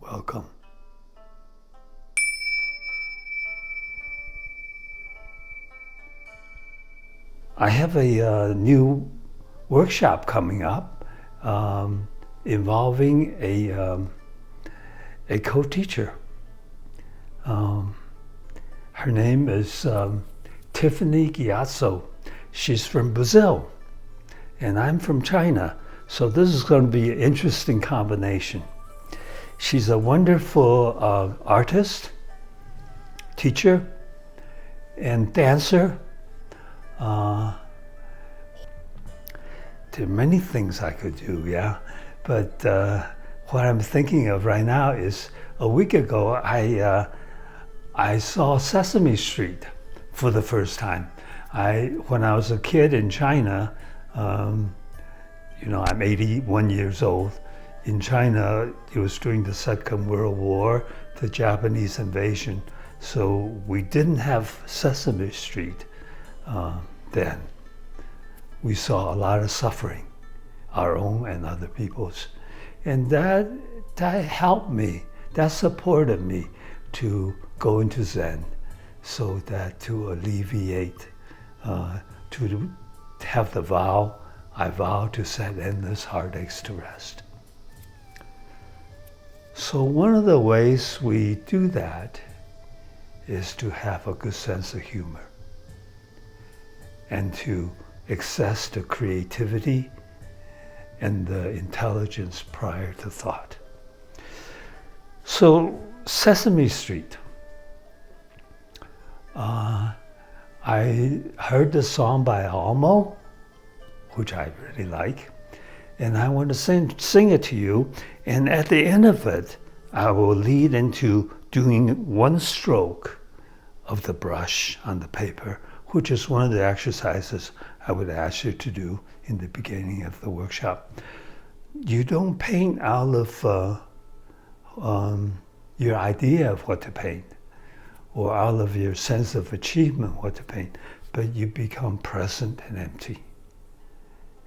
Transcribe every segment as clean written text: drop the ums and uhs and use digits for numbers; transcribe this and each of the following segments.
Welcome. I have a new workshop coming up involving a co-teacher. Her name is Tiffani Gyatso. She's from Brazil, and I'm from China. So this is going to be an interesting combination. She's a wonderful artist, teacher, and dancer. There are many things I could do, yeah. But what I'm thinking of right now is a week ago I saw Sesame Street for the first time. When I was a kid in China, I'm 81 years old. In China, it was during the Second World War, the Japanese invasion. So we didn't have Sesame Street then. We saw a lot of suffering, our own and other people's. And that helped me, that supported me to go into Zen, so that to alleviate, to have the vow, I vow to set endless heartaches to rest. So one of the ways we do that is to have a good sense of humor and to access the creativity and the intelligence prior to thought. So Sesame Street, I heard the song by Almo, which I really like, and I want to sing it to you. And at the end of it, I will lead into doing one stroke of the brush on the paper, which is one of the exercises I would ask you to do in the beginning of the workshop. You don't paint out of your idea of what to paint, or out of your sense of achievement what to paint, but you become present and empty.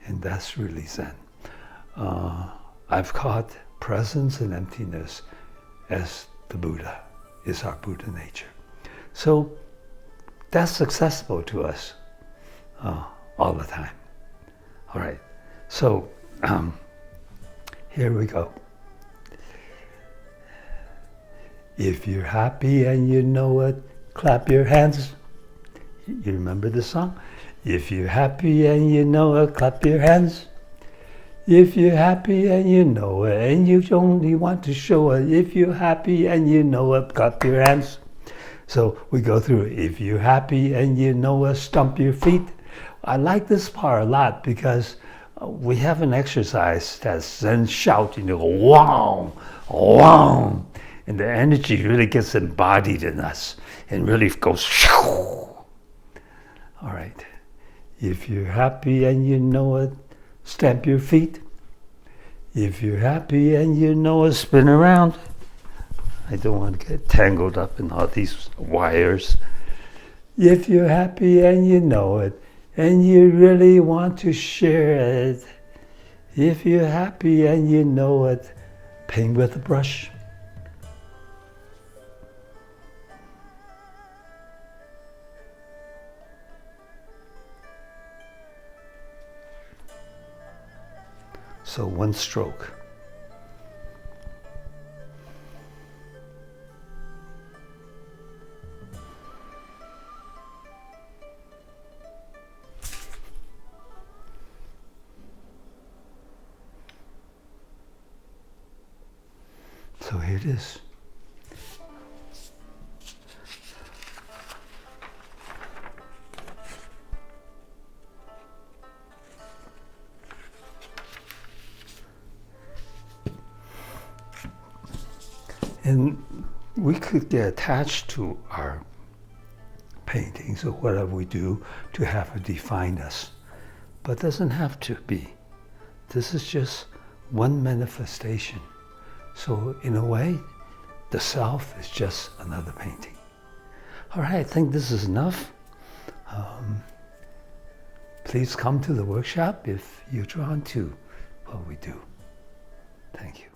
And that's really Zen. I've caught presence and emptiness as the Buddha, is our Buddha nature. So that's accessible to us all the time. All right, so here we go. If you're happy and you know it, clap your hands. You remember the song? If you're happy and you know it, clap your hands. If you're happy and you know it, and you only want to show it, if you're happy and you know it, clap your hands. So we go through it. If you're happy and you know it, stomp your feet. I like this part a lot because we have an exercise that's Zen shout, wow, wow. And the energy really gets embodied in us and really goes shoo. All right. If you're happy and you know it, stamp your feet. If you're happy and you know it, spin around. I don't want to get tangled up in all these wires. If you're happy and you know it, and you really want to share it, if you're happy and you know it, paint with a brush. So one stroke. So here it is. And we could get attached to our paintings or whatever we do to have it define us. But it doesn't have to be. This is just one manifestation. So in a way, the self is just another painting. All right, I think this is enough. Please come to the workshop if you're drawn to what we do. Thank you.